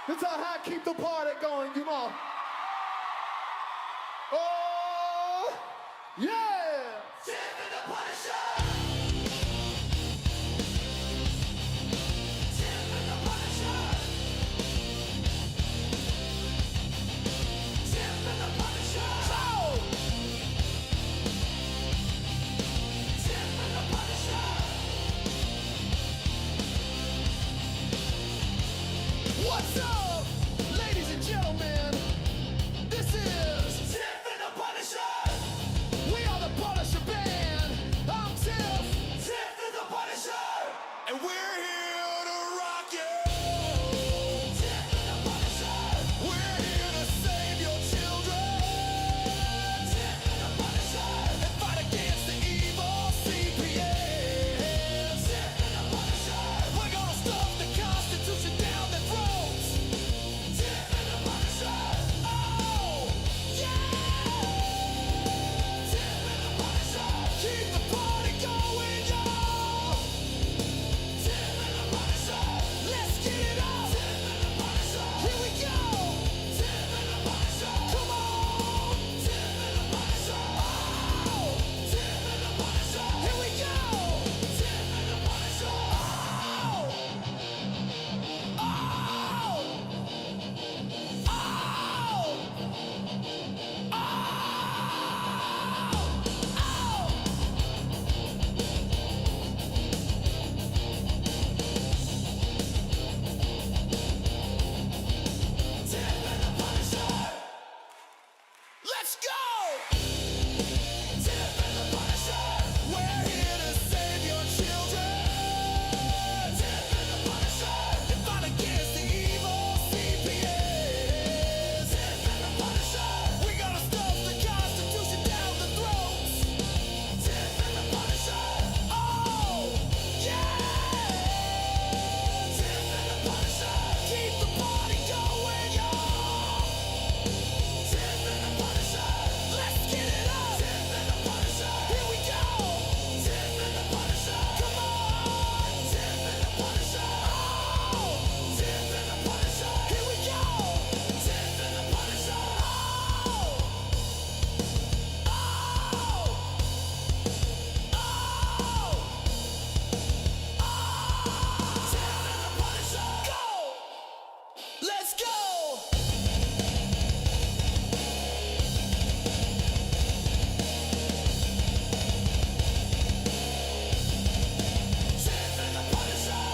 That's how I keep the party going, come on. Oh, yeah! Tiff and the Punisher! Tiff and the Punisher! Tiff and the Punisher! Oh! Tiff and the Punisher! What's up, ladies and gentlemen? This is Tiff and the Punisher. We are the Punisher Band. I'm Tiff. Tiff and the Punisher. And we're here to rock you. Tiff and the Punisher. We're here to save your children. Tiff and the Punisher. And fight against the evil CPS. Tiff and the Punisher. We're gonna stuff the Constitution down their throats. Tiff and the Punisher. Oh, yeah! Tiff and the Punisher. Keep the party going, y'all. Tiff and the Punisher. Let's get it on. Tiff and the Punisher. Here we go. Tiff and the Punisher. Come on. Tiff and the Punisher. Oh, Tiff and the Punisher. Here we go. Tiff and the Punisher. Oh, oh, let's go! Tiff and the Punisher. We're here to save your children. Tiff and the Punisher. And fight against the evil CPS. Tiff and the Punisher. We gotta stuff the Constitution down the throats. Tiff and the Punisher. Oh, yeah! Tiff and the Punisher. Keep the party going, y'all. Tiff and the Punisher. Let's get it up. Tiff and the Punisher. Here we go. Tiff and the Punisher. Come on. Tiff and the Punisher. Oh, Tiff and the Punisher. Here we go. Tiff and the Punisher. Oh, oh, oh. Tiff and the Punisher. Go. Let's go. Tiff and the Punisher.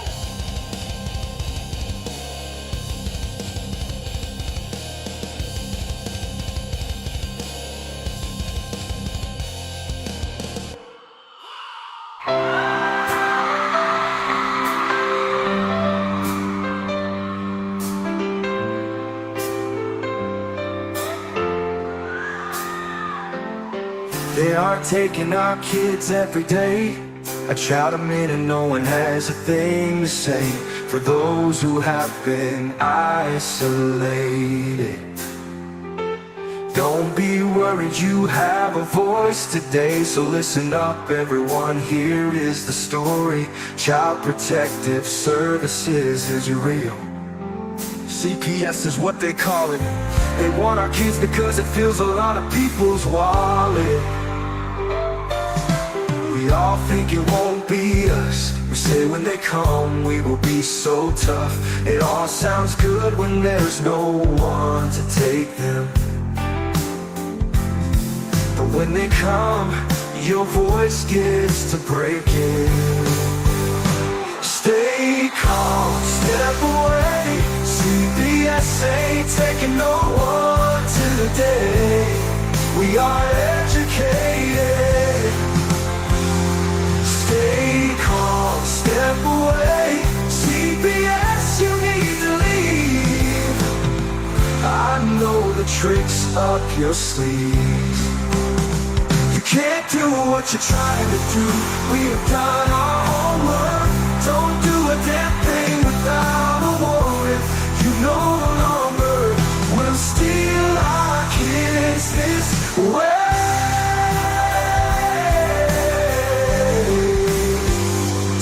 They are taking our kids every day. I shout them in and no one has a thing to say. For those who have been isolated, don't be worried, you have a voice today. So listen up everyone, here is the story. Child Protective Services is real. CPS is what they call it. They want our kids because it fills a lot of people's wallet. We all think it won't be us. We say when they come we will be so tough. It all sounds good when there's no one to take them. But when they come, your voice gets to breaking. Stay calm, step away. CPS ain't taking no one today. We are educated. Stay calm, step away. CPS, you need to leave. I know the tricks up your sleeve. You can't do what you're trying to do. We have done our homework. Don't do a damn thing without a warrant. You no longer will steal our kids this way.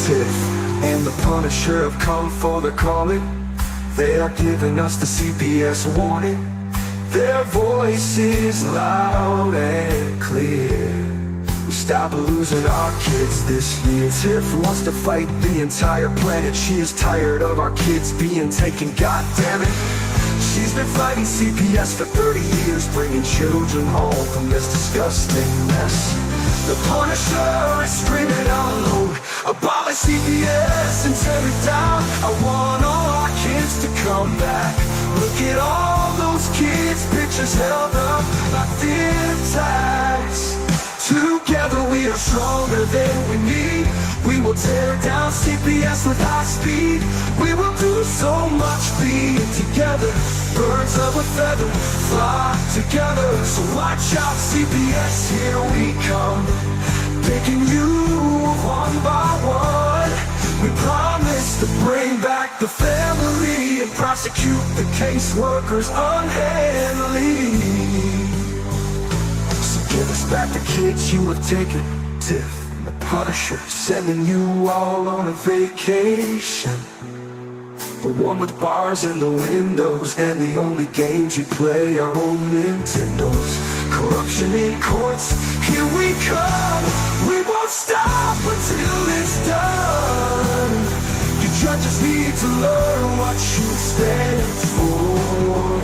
Tiff and the Punisher have come for the calling. They are giving us the CPS warning. Their voice is loud and clear. We stop losing our kids this year. Tiff wants to fight the entire planet. She is tired of our kids being taken, god damn it. She's been fighting CPS for 30 years, bringing children home from this disgusting mess. The Punisher is screaming out loud, abolish CPS and tear it down. I want all our kids to come back. Look at all those kids' pictures held up like thin tags. Together we are stronger than we need. We will tear down CPS with high speed. We will do so much being together. Birds of a feather fly together. So watch out CPS, here we come. Picking you one by one. We promise to bring back the family and prosecute the caseworkers unhandily. Give us back the kids you have taken. Tiff and the Punisher sending you all on a vacation. The one with bars in the windows and the only games you play are old Nintendos. Corruption in courts, here we come. We won't stop until it's done. You judges need to learn what you stand for.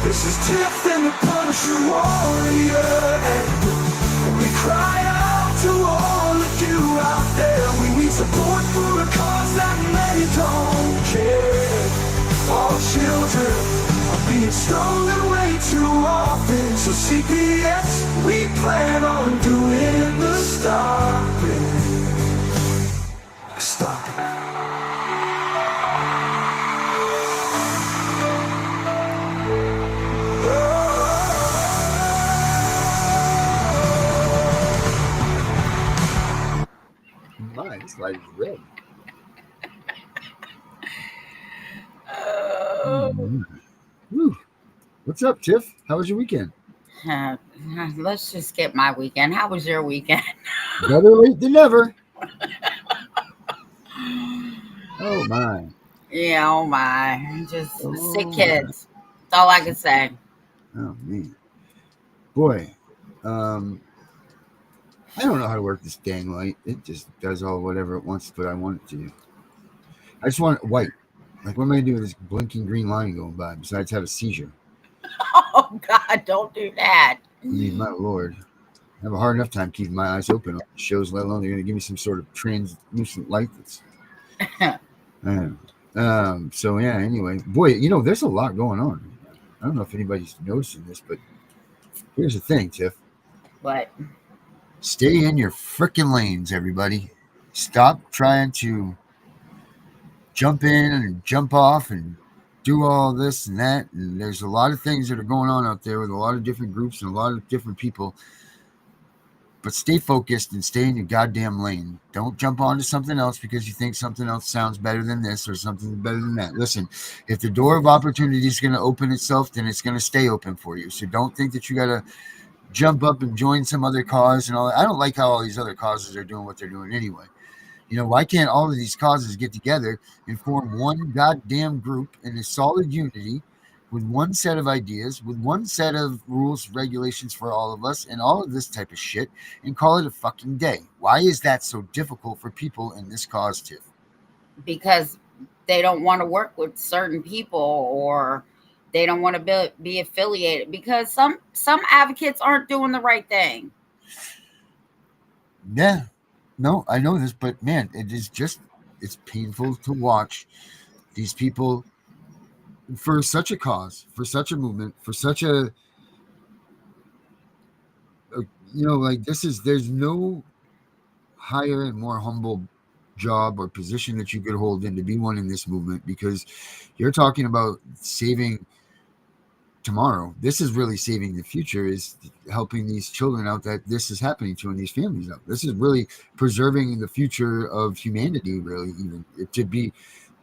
This is Tiff and the Punisher warrior, and we cry out to all of you out there. We need support for a cause that many don't care. All children are being stolen way too often. So CPS, we plan on doing the stopping. Stop it. My, this light is red. Woo. What's up, Tiff? How was your weekend? Let's just get my weekend. How was your weekend? Better late than never. Oh my. Yeah, oh my. Just sick kids. That's all I can say. Oh man. Boy. I don't know how to work this dang light. It just does all whatever it wants, but I want it to do. I just want it white. Like, what am I going to do with this blinking green line going by besides have a seizure? Oh, God, don't do that. I mean, my Lord. I have a hard enough time keeping my eyes open on the shows, let alone they're going to give me some sort of translucent light that's... So, yeah, anyway. Boy, there's a lot going on. I don't know if anybody's noticing this, but here's the thing, Tiff. What? Stay in your frickin' lanes, everybody. Stop trying to jump in and jump off and do all this and that. And there's a lot of things that are going on out there with a lot of different groups and a lot of different people. But stay focused and stay in your goddamn lane. Don't jump onto something else because you think something else sounds better than this or something better than that. Listen, if the door of opportunity is going to open itself, then it's going to stay open for you. So don't think that you got to jump up and join some other cause and all that. I don't like how all these other causes are doing what they're doing anyway. Why can't all of these causes get together and form one goddamn group in a solid unity with one set of ideas, with one set of rules, regulations for all of us, and all of this type of shit, and call it a fucking day? Why is that so difficult for people in this cause, Tiff? Because they don't want to work with certain people, or they don't want to be affiliated, because some advocates aren't doing the right thing. Yeah. No, I know this, but man, it's painful to watch these people for such a cause, for such a movement, for such a there's no higher and more humble job or position that you could hold than to be one in this movement, because you're talking about saving tomorrow. This is really saving the future, is helping these children out that this is happening to and these families out. This is really preserving the future of humanity, really, even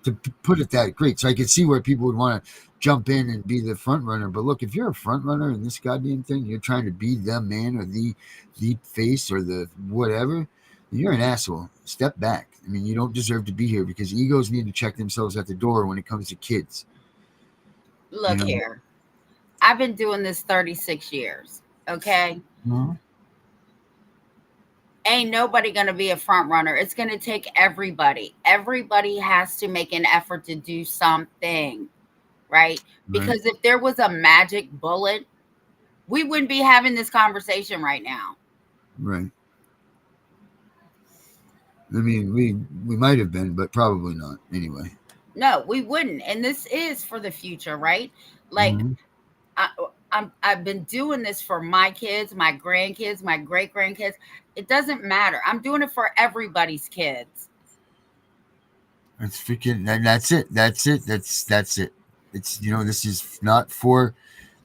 to put it that great. So I could see where people would want to jump in and be the front runner. But look, if you're a front runner in this goddamn thing, you're trying to be the man or the face or the whatever, you're an asshole. Step back. I mean, you don't deserve to be here because egos need to check themselves at the door when it comes to kids. You Look know. here. I've been doing this 36 years. Okay. Mhm. Ain't nobody going to be a front runner. It's going to take everybody. Everybody has to make an effort to do something, right? Right. Because if there was a magic bullet, we wouldn't be having this conversation right now. Right. I mean, we might have been, but probably not. Anyway. No, we wouldn't. And this is for the future, right? Like Mhm. I, I've been doing this for my kids, my grandkids, my great grandkids. It doesn't matter. I'm doing it for everybody's kids. That's freaking. That's it. That's it. That's it. It's this is not for.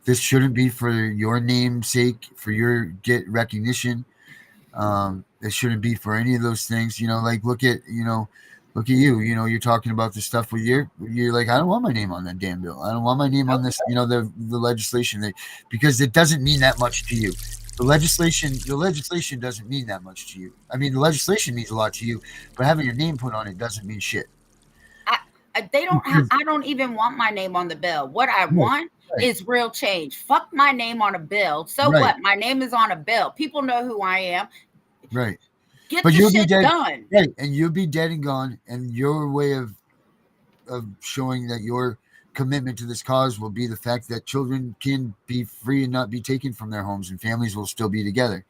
This shouldn't be for your namesake, for your get recognition. It shouldn't be for any of those things. Like look at you. You're talking about the stuff with you're like, I don't want my name on that damn bill. I don't want my name on Nope. this. The legislation because it doesn't mean that much to you. The legislation doesn't mean that much to you. I mean, the legislation means a lot to you, but having your name put on it doesn't mean shit. I, they don't have, I don't even want my name on the bill. What I Right, want right, is real change. Fuck my name on a bill. So right, what? My name is on a bill. People know who I am. right. Get But the you'll be shit dead, done. right? And you'll be dead and gone. And your way of showing that your commitment to this cause will be the fact that children can be free and not be taken from their homes, and families will still be together.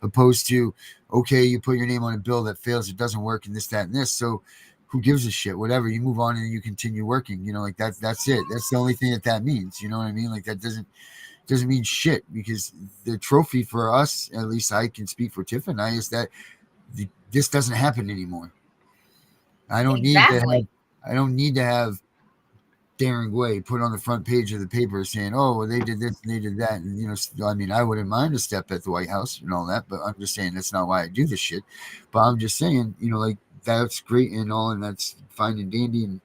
Opposed to, okay, you put your name on a bill that fails, it doesn't work, and this, that, and this. So, who gives a shit? Whatever. You move on and you continue working. Like that's it. That's the only thing that means. You know what I mean? Like that doesn't mean shit because the trophy for us, at least I can speak for Tiff and I, is that this doesn't happen anymore. I don't need to have Exactly. I don't need to have Darren Way put on the front page of the paper saying, "Oh, well, they did this and they did that." And I mean, I wouldn't mind a step at the White House and all that, but I'm just saying that's not why I do this shit. But I'm just saying, like that's great and all, and that's fine and dandy and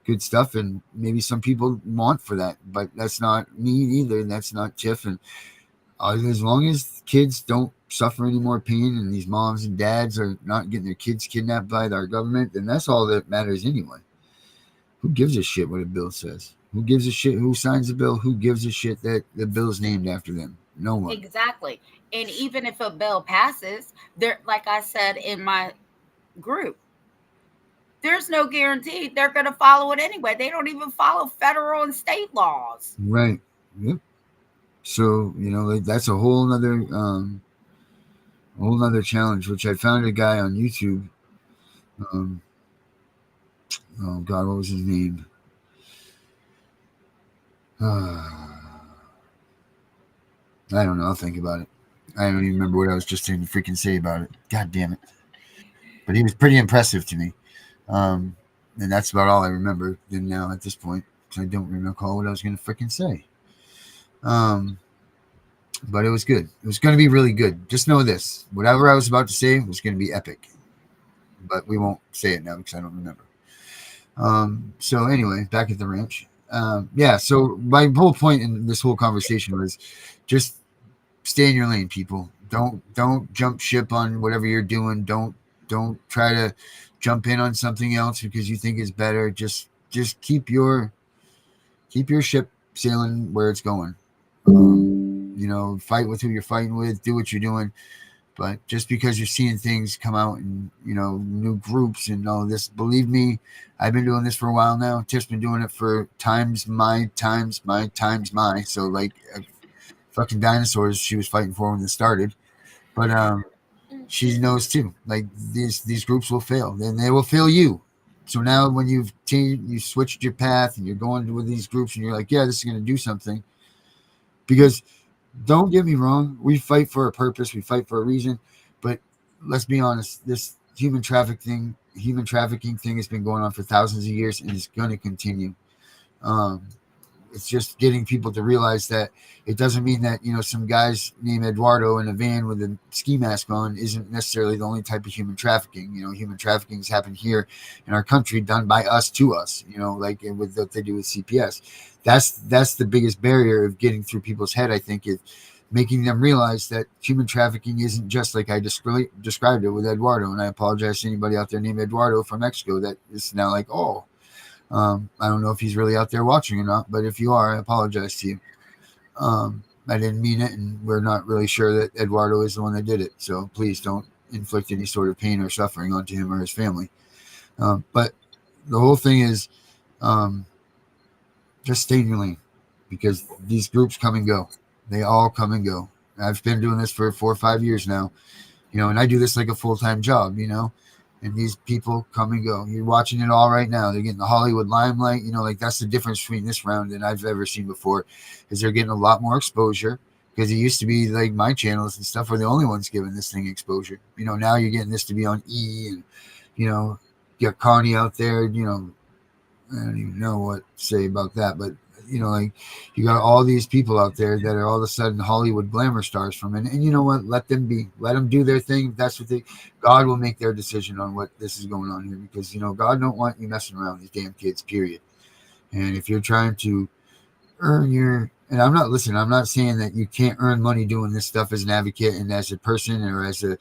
good stuff, and maybe some people want for that, but that's not me either, and that's not Tiff. And as long as kids don't suffer any more pain, and these moms and dads are not getting their kids kidnapped by our government, then that's all that matters anyway. Who gives a shit what a bill says? Who gives a shit who signs the bill? Who gives a shit that the bill is named after them? No one. Exactly. And even if a bill passes, there, like I said in my group, there's no guarantee they're going to follow it anyway. They don't even follow federal and state laws. Right. Yep. So like, that's a whole nother challenge. Which I found a guy on YouTube. Um, oh God, what was his name? I don't know. I'll think about it. I don't even remember what I was just going to freaking say about it. God damn it! But he was pretty impressive to me. Um, and that's about all I remember. Then now at this point, because I don't recall what I was going to freaking say. Um, but it was good. It was going to be really good. Just know this: whatever I was about to say was going to be epic. But we won't say it now because I don't remember. So anyway, back at the ranch. Yeah. So my whole point in this whole conversation was just stay in your lane, people. Don't jump ship on whatever you're doing. Don't try to jump in on something else because you think is better. Just keep your ship sailing where it's going. Fight with who you're fighting with. Do what you're doing. But just because you're seeing things come out and new groups and all this, believe me, I've been doing this for a while now. Tiff's been doing it for times my. So like fucking dinosaurs, she was fighting for when it started. But she knows too. Like these groups will fail, then they will fail you. So now when you switched your path and you're going with these groups and you're like, yeah, this is going to do something. Because don't get me wrong, we fight for a purpose, we fight for a reason. But let's be honest, this human trafficking thing has been going on for thousands of years and it's going to continue. Um, it's just getting people to realize that it doesn't mean that some guys named Eduardo in a van with a ski mask on isn't necessarily the only type of human trafficking. Human trafficking has happened here in our country, done by us to us. Like with what they do with CPS. That's the biggest barrier of getting through people's head. I think making them realize that human trafficking isn't just like I described it with Eduardo. And I apologize to anybody out there named Eduardo from Mexico that is now like, oh, I don't know if he's really out there watching or not, but if you are, I apologize to you. I didn't mean it, and we're not really sure that Eduardo is the one that did it. So please don't inflict any sort of pain or suffering onto him or his family. But the whole thing is just stay in your lane, because these groups come and go. They all come and go. I've been doing this for 4 or 5 years now, and I do this like a full-time job, and these people come and go. You're watching it all right now. They're getting the Hollywood limelight, like that's the difference between this round than I've ever seen before, is they're getting a lot more exposure, because it used to be like my channels and stuff were the only ones giving this thing exposure. Now you're getting this to be on E, and, get Connie out there, I don't even know what to say about that, but like you got all these people out there that are all of a sudden Hollywood glamour stars from it. And you know what? Let them be. Let them do their thing. That's what God will make their decision on what this is going on here, because God don't want you messing around with these damn kids, period. And if you're trying to earn and I'm not saying that you can't earn money doing this stuff as an advocate and as a person, or as a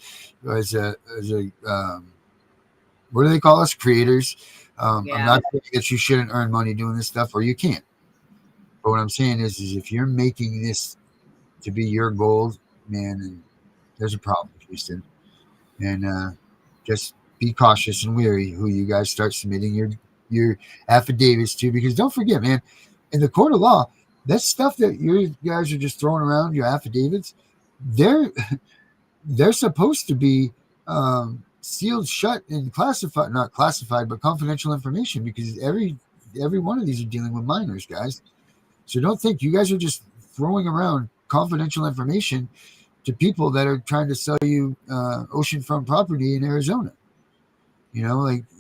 what do they call us? Creators. I'm not saying that you shouldn't earn money doing this stuff, or you can't. But what I'm saying is if you're making this to be your goal, man, then there's a problem, Houston. And just be cautious and wary who you guys start submitting your affidavits to, because don't forget, man, in the court of law, that stuff that you guys are just throwing around, your affidavits, they're supposed to be sealed shut and classified, not classified, but confidential information, because every one of these are dealing with minors, guys. So don't think you guys are just throwing around confidential information to people that are trying to sell you oceanfront property in Arizona.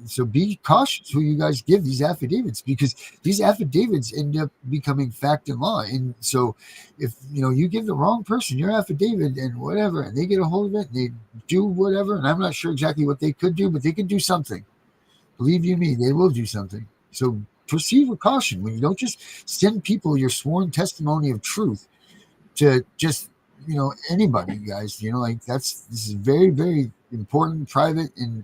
So be cautious who you guys give these affidavits, because these affidavits end up becoming fact and law. And so if you give the wrong person your affidavit and whatever, and they get a hold of it and they do whatever, and I'm not sure exactly what they could do, but they could do something. Believe you me, they will do something. So proceed with caution when you don't just send people your sworn testimony of truth to just anybody, guys. This is very, very important, private, and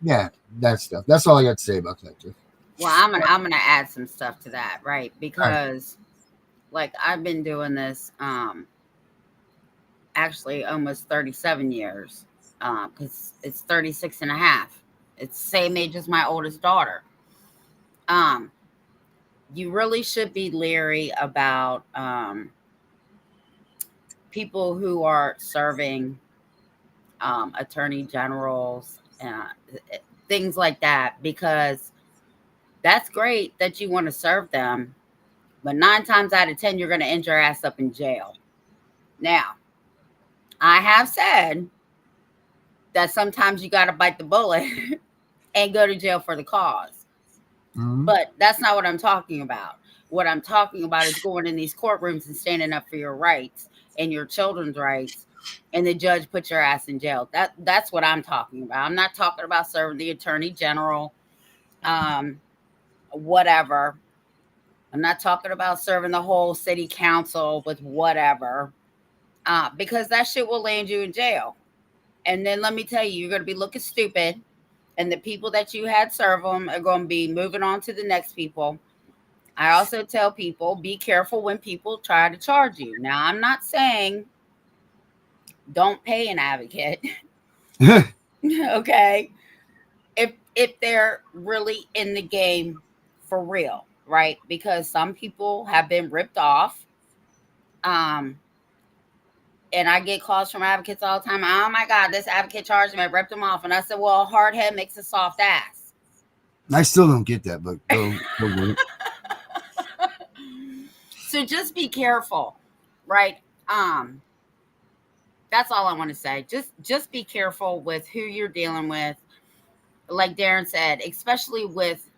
yeah, that stuff. That's all I got to say about that, Tiff. Well, I'm gonna add some stuff to that, right? Because like I've been doing this actually almost 37 years, because it's 36 and a half. It's the same age as my oldest daughter. You really should be leery about people who are serving attorney generals, things like that, because that's great that you want to serve them, but 9 times out of 10, you're going to end your ass up in jail. Now, I have said that sometimes you got to bite the bullet and go to jail for the cause. Mm-hmm. But that's not what I'm talking about. What I'm talking about is going in these courtrooms and standing up for your rights and your children's rights, and the judge put your ass in jail. That's what I'm talking about. I'm not talking about serving the attorney general, whatever. I'm not talking about serving the whole city council with whatever, because that shit will land you in jail. And then let me tell you, you're going to be looking stupid, and the people that you had serve them are going to be moving on to the next people. I also tell people, be careful when people try to charge you. Now, I'm not saying don't pay an advocate. Okay. If they're really in the game for real, right? Because some people have been ripped off. And I get calls from advocates all the time. Oh my God, this advocate charged me, I ripped them off. And I said, well, a hard head makes a soft ass. I still don't get that, but go with it. So just be careful, right? That's all I want to say. Just be careful with who you're dealing with. Like Darren said, especially with,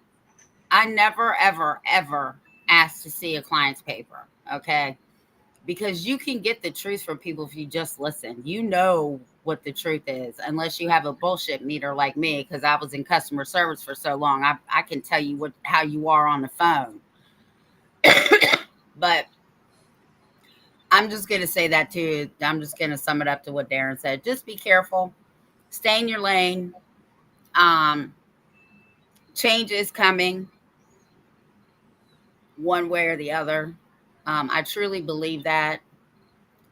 I never, ever, ever ask to see a client's paper, okay? Because you can get the truth from people if you just listen. You know what the truth is, unless you have a bullshit meter like me, because I was in customer service for so long. I can tell you how you are on the phone. But I'm just going to say that too. I'm just going to sum it up to what Darren said. Just be careful. Stay in your lane. Change is coming one way or the other. I truly believe that.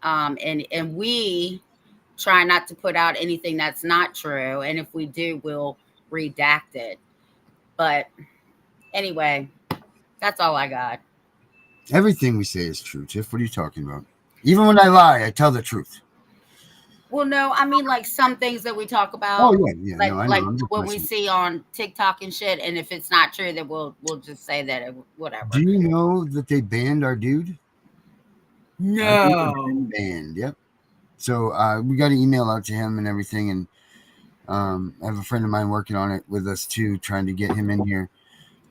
And we try not to put out anything that's not true. And if we do, we'll redact it. But anyway, that's all I got. Everything we say is true, Tiff. What are you talking about? Even when I lie, I tell the truth. Well, no, I mean like some things that we talk Oh about, yeah. like No, I know. like I'm just what we messing. see on TikTok and shit. And if it's not true, then we'll just say that Do whatever. you know that they banned our dude? Our dude has been No. banned. Yep. So we got an email out to him and everything, and I have a friend of mine working on it with us too, trying to get him in here.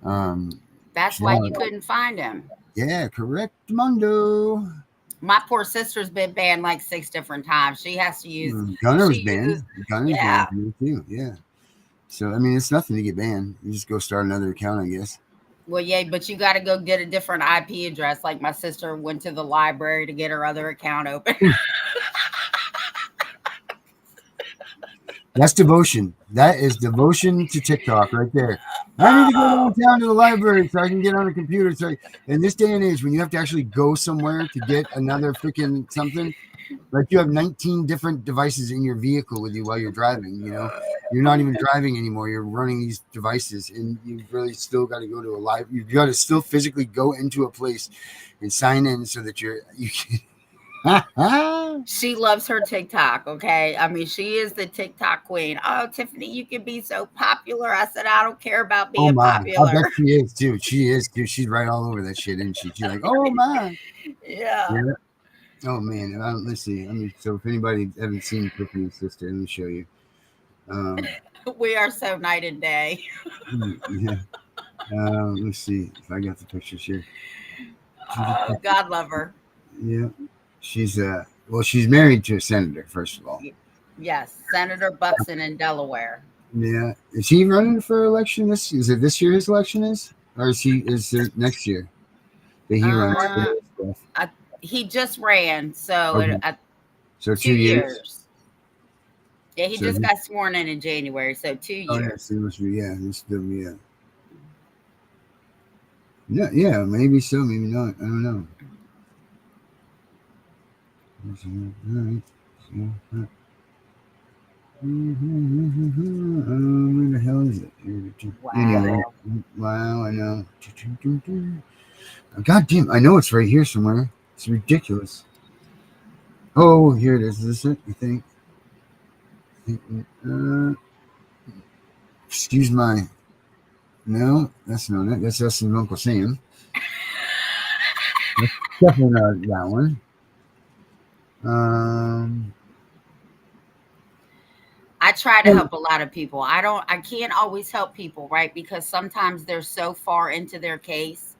That's why Yeah, you couldn't find him. yeah, correct, Mundo. My poor sister's been banned like 6 different times. She has to use. Gunner was She banned. uses. Gunner's banned Yeah. from me too. Yeah. So I mean, it's nothing to get banned. You just go start another account, I guess. Well, yeah, but you got to go get a different IP address. Like my sister went to the library to get her other account open. That's devotion. That is devotion to TikTok right there. I need to go downtown to the library so I can get on a computer. So in this day and age, when you have to actually go somewhere to get another freaking something, like you have 19 different devices in your vehicle with you while you're driving, you're not even driving anymore. You're running these devices, and you've really still got to go to a live. You've got to still physically go into a place and sign in so that you can. She loves her TikTok. Okay. I mean, she is the TikTok queen. Oh, Tiffany, you can be so popular. I said, I don't care about Oh being my! I bet popular. she is too. She is too. She's right all over that shit, isn't she? She's like, oh my. Yeah. Yeah. Oh man. Let's see. I mean, so if anybody haven't seen Tiffany's sister, let me show you. Um, We are so night and day. yeah. Let's see if I got the pictures here. Oh, God love her. Yeah. She's well, she's married to a senator, first of all. Yes. Senator Buxton in Delaware. Yeah. Is he running for election? Is it this year his election is? Or is it next year that he runs for Uh, stuff? he just ran. So Okay. So 2 2 years. years. Yeah. He So just got sworn in January. So 2 years. yes, it must be yeah. Yeah, maybe so, maybe not. I don't know. All right. So, where the hell is it? Anyway, Wow. wow, I know. God damn, I know it's right here somewhere. It's ridiculous. Oh, here it is. Is this it? I think. Uh, excuse my. No, that's not it. That's us and Uncle Sam. That's definitely not that one. Um. I try to help a lot of people. I can't always help people, right? Because sometimes they're so far into their case.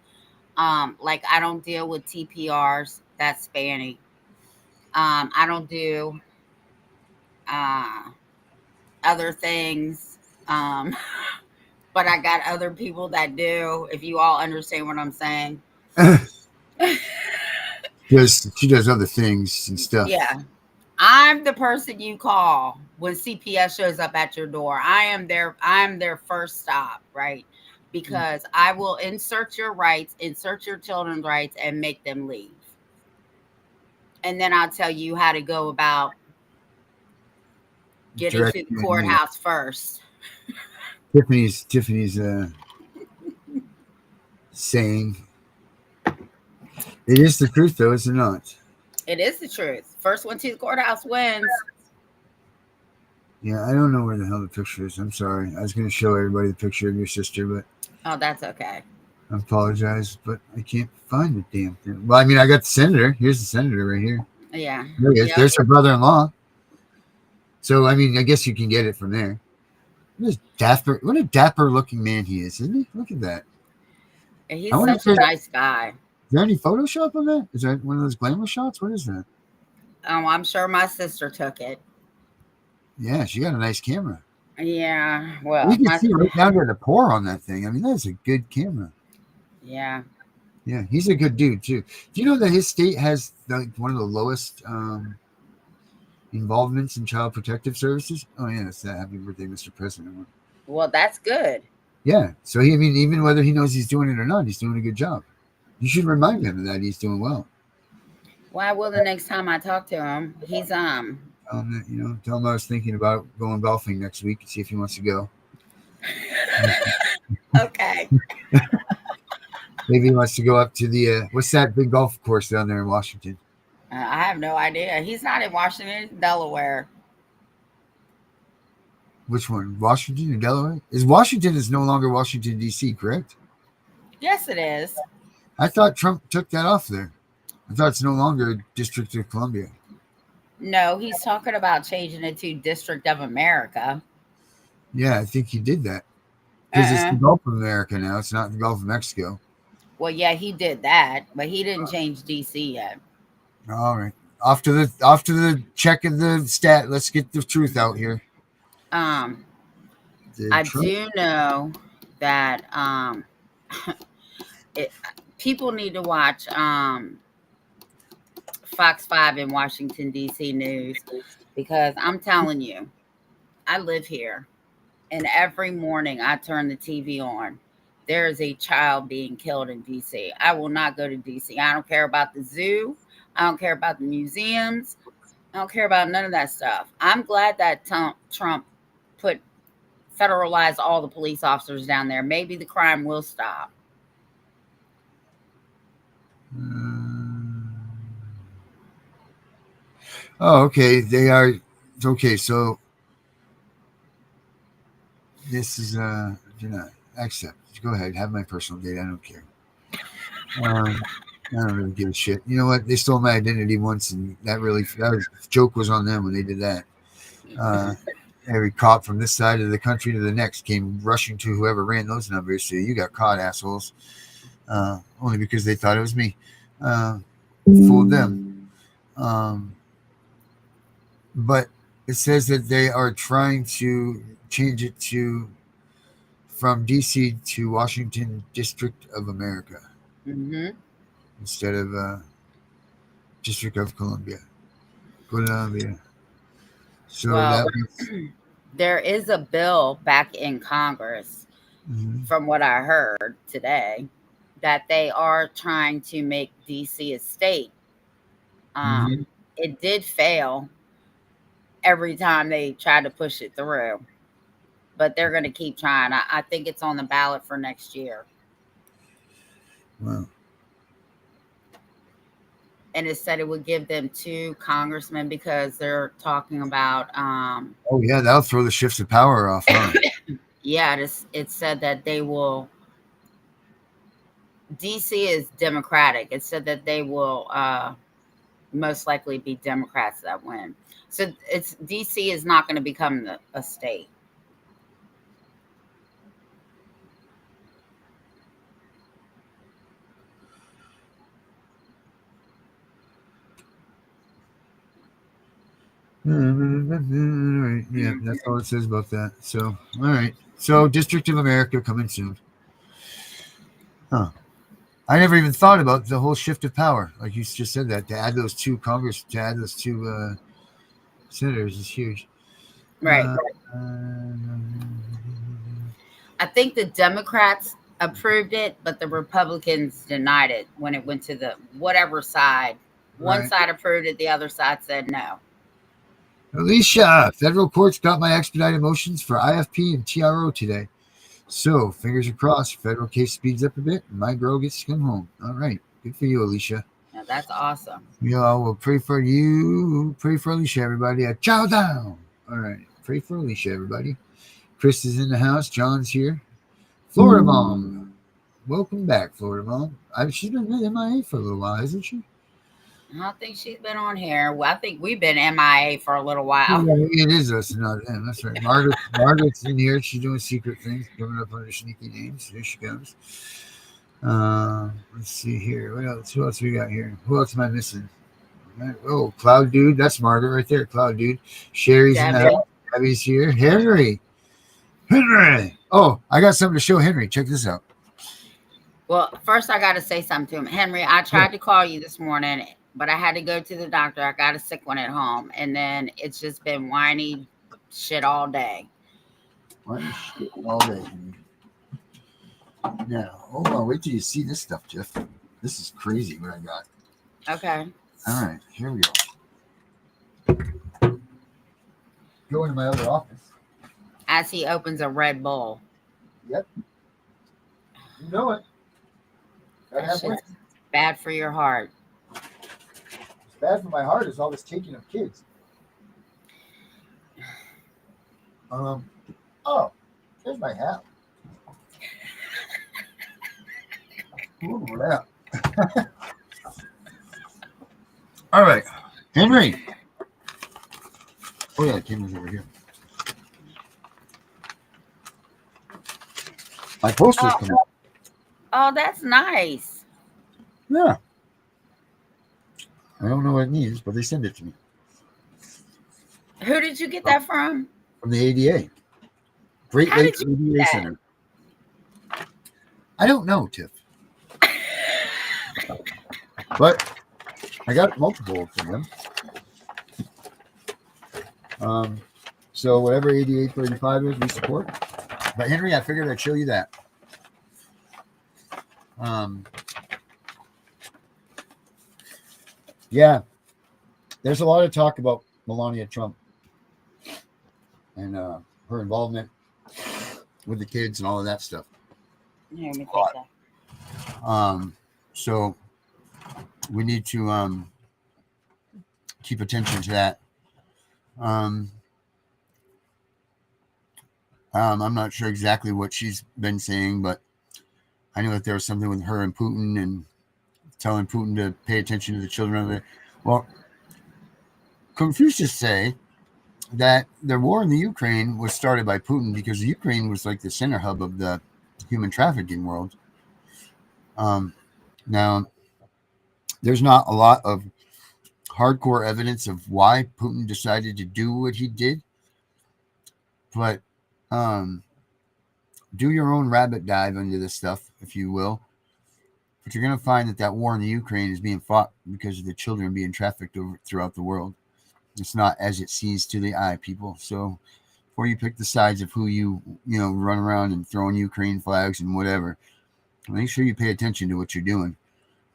Like I don't deal with TPRs. That's Spanny. I don't do uh, other things. But I got other people that do, if you all understand what I'm saying. Because she does other things and stuff. Yeah. I'm the person you call when CPS shows up at your door. I'm their first stop, right? Because I will insert your rights, insert your children's rights, and make them leave. And then I'll tell you how to go about getting Direct. to the courthouse first. Tiffany's saying it is the truth, though, is it not? It is the truth. First one to the courthouse wins. Yeah, I don't know where the hell the picture is. I'm sorry. I was going to show everybody the picture of your sister, but Oh, that's okay. I apologize, but I can't find the damn thing. Well, I mean, I got the senator. Here's the senator right here. Yeah. There he is. Yep. There's her brother-in-law. So, I mean, I guess you can get it from there. What a dapper-looking man he is, isn't he? Look at that. And he's I wonder such a nice guy. is there any Photoshop on that? Is that one of those glamour shots? What is that? Oh, I'm sure my sister took it. Yeah, she got a nice camera. Yeah. You Well, can see right down to the pore on that thing. I mean, that's a good camera. yeah. Yeah, he's a good dude too. Do you know that his state has one of the lowest involvements in child protective services? Oh yeah, it's that Happy Birthday, Mr. President one. Well, that's good. Yeah, so I mean, even whether he knows he's doing it or not, he's doing a good job. You should remind him that he's doing well. Why will the next time I talk to him, he's Tell him I was thinking about going golfing next week and see if he wants to go. okay. Maybe he wants to go up to the what's that big golf course down there in Washington? I have no idea. He's not in Washington, he's in Delaware. Which one? Washington or Delaware? Washington is no longer Washington D.C., correct? Yes, it is. I thought Trump took that off there. I thought it's no longer District of Columbia. No, he's talking about changing it to District of America. Yeah, I think he did that because it's the Gulf of America now. It's not the Gulf of Mexico. Well, yeah, he did that, but he didn't change DC yet. All right. After the check of the stat, let's get the truth out here. I do know that people need to watch Fox 5 in Washington, D.C. news, because I'm telling you, I live here, and every morning I turn the TV on. There is a child being killed in D.C. I will not go to D.C. I don't care about the zoo. I don't care about the museums. I don't care about none of that stuff. I'm glad that Trump federalized all the police officers down there. Maybe the crime will stop. Oh, okay. They are okay. So this is do not accept. Go ahead, have my personal data. I don't care. I don't really give a shit. You know what? They stole my identity once, and joke was on them when they did that. Every cop from this side of the country to the next came rushing to whoever ran those numbers. So you got caught, assholes. Only because they thought it was me. Fooled them. But it says that they are trying to change it from D.C. to Washington District of America instead of District of Columbia. So there is a bill back in Congress, from what I heard today, that they are trying to make D.C. a state. It did fail every time they tried to push it through, but they're going to keep trying. I think it's on the ballot for next year. Wow. And it said it would give them 2 congressmen because they're talking about oh yeah, that'll throw the shifts of power off, huh? Yeah, it said that they will. DC is Democratic. It said that they will most likely be Democrats that win. So DC is not going to become a state. Right. Yeah, that's all it says about that. So, all right. So, District of America coming soon. Huh. I never even thought about the whole shift of power. Like you just said that, to add those 2 senators is huge. Right. I think the Democrats approved it, but the Republicans denied it when it went to the whatever side. One side approved it, the other side said no. Alicia, federal courts got my expedited motions for IFP and TRO today. So, fingers are crossed, federal case speeds up a bit, and my girl gets to come home. All right. Good for you, Alicia. Yeah, that's awesome. We all will pray for you. Pray for Alicia, everybody. Chow down. All right. Pray for Alicia, everybody. Chris is in the house. John's here. Florida Mom. Welcome back, Florida Mom. She's been MIA for a little while, hasn't she? I don't think she's been on here. Well, I think we've been MIA for a little while. Yeah, it is us, not them. That's right. Margaret's in here. She's doing secret things, coming up under sneaky names. Here she comes. Let's see here. What else? Who else we got here? Who else am I missing? Oh, Cloud Dude. That's Margaret right there. Cloud Dude. Sherry's in the house. Abby's here. Henry. Oh, I got something to show Henry. Check this out. Well, first I got to say something to him. Henry, I tried to call you this morning, but I had to go to the doctor. I got a sick one at home, and then it's just been whiny shit all day. Why shit all day? Now, hold on. Wait till you see this stuff, Jeff. This is crazy what I got. Okay. All right, here we go. Go into my other office. As he opens a Red Bull. Yep. You know it. Gotta That have shit's wins. bad for your heart. What's bad for my heart is all this taking of kids. Oh, there's my hat. Ooh, yeah. All right, Henry. Oh yeah, the camera's over here. My poster's coming. Oh, that's nice. Yeah. I don't know what it means, but they send it to me Who did you get that from? from the ADA, Great How did Lakes you ADA get that? Center. I don't know, Tiff, but I got multiple from them. So whatever ADA 35 is, we support. But Henry, I figured I'd show you that. Yeah, there's a lot of talk about Melania Trump and her involvement with the kids and all of that stuff. Here, let me take that. So we need to keep attention to that. I'm not sure exactly what she's been saying, but I know that there was something with her and Putin and telling Putin to pay attention to the children of it. Well, Confucius say that the war in the Ukraine was started by Putin because the Ukraine was like the center hub of the human trafficking world. Now, there's not a lot of hardcore evidence of why Putin decided to do what he did, but do your own rabbit dive into this stuff, if you will. But you're going to find that that war in the Ukraine is being fought because of the children being trafficked throughout the world. It's not as it seems to the eye, people. So before you pick the sides of who you run around and throwing Ukraine flags and whatever, make sure you pay attention to what you're doing,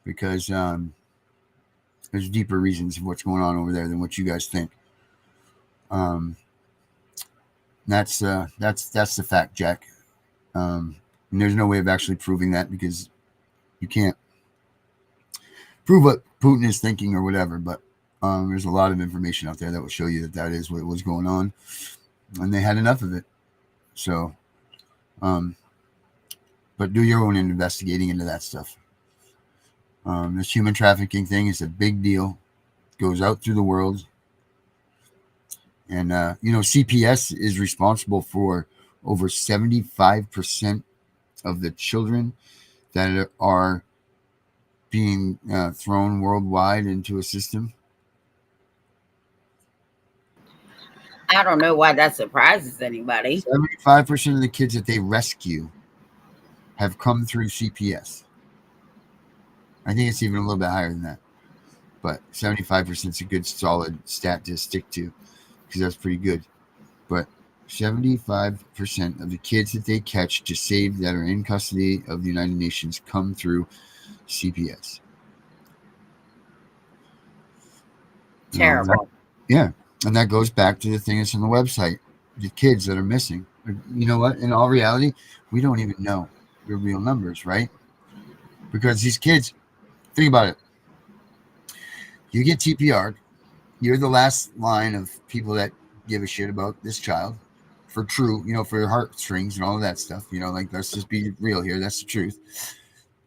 because there's deeper reasons of what's going on over there than what you guys think. That's the fact, Jack. And there's no way of actually proving that, because you can't prove what Putin is thinking or whatever, but there's a lot of information out there that will show you that that is what was going on, and they had enough of it. So, but do your own investigating into that stuff. This human trafficking thing is a big deal. It goes out through the world. And, CPS is responsible for over 75% of the children that are being thrown worldwide into a system. I don't know why that surprises anybody. 75% of the kids that they rescue have come through CPS. I think it's even a little bit higher than that. But 75% is a good solid stat to stick to, because that's pretty good. But 75% of the kids that they catch to save that are in custody of the United Nations come through CPS. Terrible. Yeah. And that goes back to the thing that's on the website, the kids that are missing. You know what? In all reality, we don't even know the real numbers, right? Because these kids, think about it. You get TPR'd. You're the last line of people that give a shit about this child for true, for your heartstrings and all of that stuff. Like, let's just be real here. That's the truth.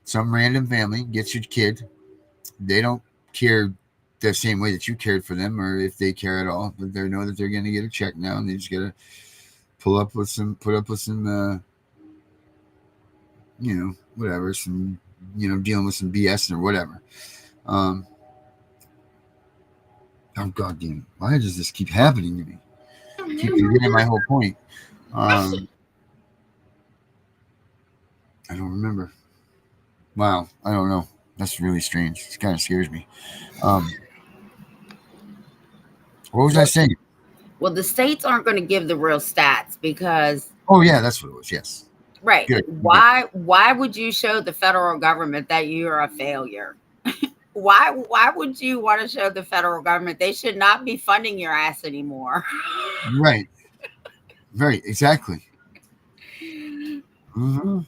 Some random family gets your kid. They don't care the same way that you cared for them, or if they care at all, but they know that they're going to get a check now, and they just got to put up with some, whatever, some, dealing with some BS or whatever. Oh, God damn it. Why does this keep happening to me? Keep forgetting my whole point. I don't remember. Wow, I don't know. That's really strange. It kind of scares me. Um, what was I saying? Well, the states aren't going to give the real stats because, Oh yeah, that's what it was. Yes. right? Good. Good. Why would you show the federal government that you're a failure? Why would you want to show the federal government they should not be funding your ass anymore? Right. Right. Exactly. Hmm.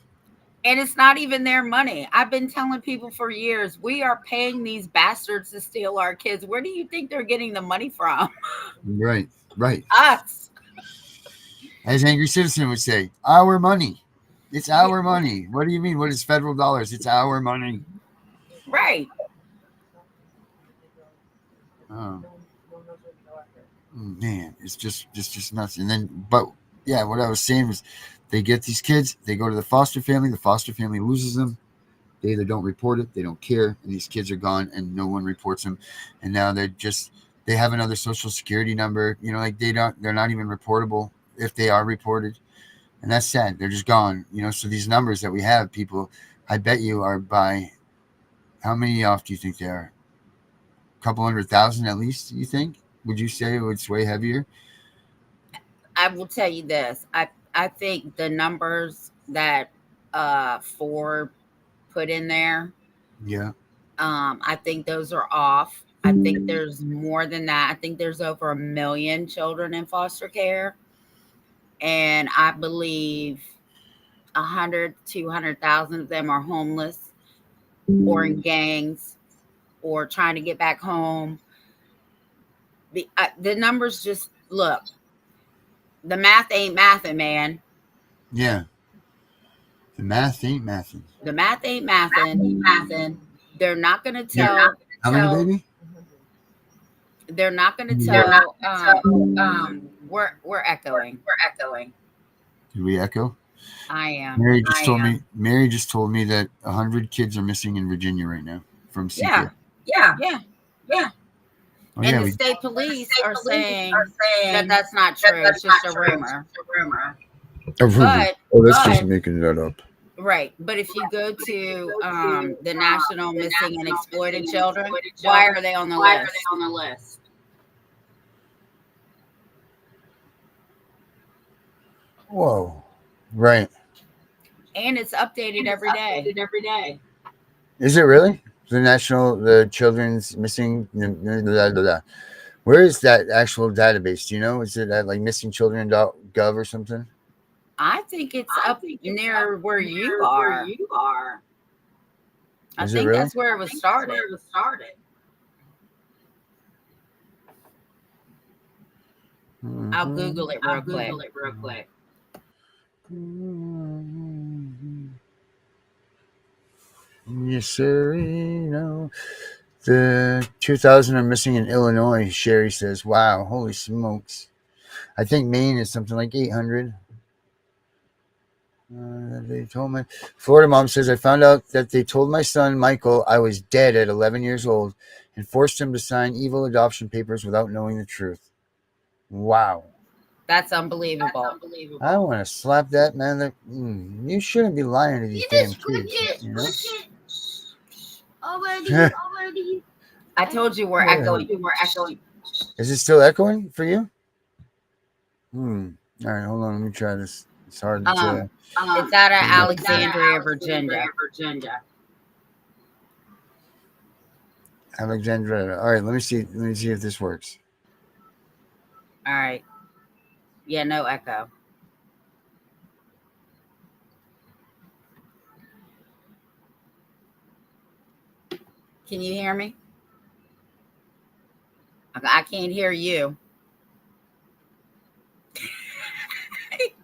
And it's not even their money. I've been telling people for years, we are paying these bastards to steal our kids. Where do you think they're getting the money from? Right. Right. Us. As Angry Citizen would say, our money. It's our money. What do you mean? What is federal dollars? It's our money. Right. Oh, man, it's just nuts. And then, but yeah, what I was saying was, they get these kids, they go to the foster family loses them. They either don't report it, they don't care, and these kids are gone, and no one reports them. And now they have another social security number. Like they're not even reportable if they are reported, and that's sad. They're just gone. So these numbers that we have, people, I bet you are by how many off do you think they are? A couple 100,000 at least. You think? Would you say it's way heavier? I will tell you this. I think the numbers that Ford put in there, Yeah. I think those are off. I think there's more than that. I think there's over 1 million children in foster care. And I believe 200,000 of them are homeless or in gangs or trying to get back home. The numbers just look, the math ain't mathing, man. Yeah. The math ain't mathing. The math ain't mathing. They're not going to Yeah. tell. How many, baby? They're not going to Yeah. tell. We're echoing. Did we echo? I am. Mary just told me that 100 kids are missing in Virginia right now from Yeah. CPS. Yeah. Oh, And yeah, the state police are saying that that's not true. It's just a rumor. But oh, that's just making that up. right. But if you go to the National Missing and Exploited Children, why are they on the list? Whoa. Right. And it's updated every day. Is it really? The Children's Missing. Where is that actual database? Do you know? Is it at like missingchildren.gov or something? I think it's up near where you are. I Is it think really? that's where it was started. I'll Google it real quick. Yes, sir. The 2,000 are missing in Illinois, Sherry says. Wow, holy smokes. I think Maine is something like 800. They told me. Florida mom says, I found out that they told my son, Michael, I was dead at 11 years old and forced him to sign evil adoption papers without knowing the truth. Wow. That's unbelievable. I want to slap that man. You shouldn't be lying to these damn kids. Already. I told you we're echoing. Is it still echoing for you? All right, hold on. Let me try this. It's hard to. It's out of Alexandria, Virginia. Alexandria. All right, let me see if this works. All right. Yeah, no echo. Can you hear me? I can't hear you.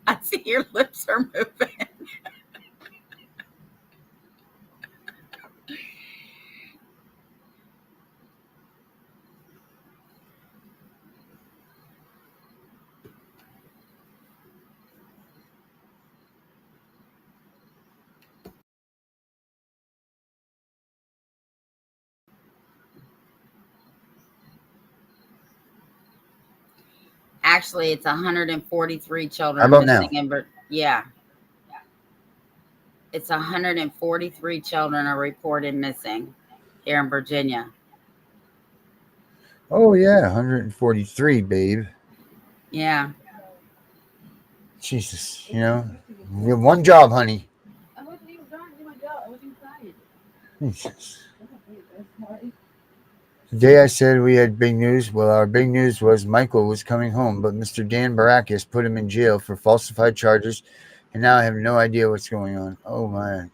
I see your lips are moving. Actually, it's 143 children How about missing now? in yeah. It's 143 children are reported missing here in Virginia. Oh yeah, 143, babe. Yeah. Jesus, you have one job, honey. I wasn't even trying to do my job. I wasn't trying. Jesus. Today I said we had big news. Well, our big news was Michael was coming home, but Mr. Dan Barakis put him in jail for falsified charges, and now I have no idea what's going on. Oh my,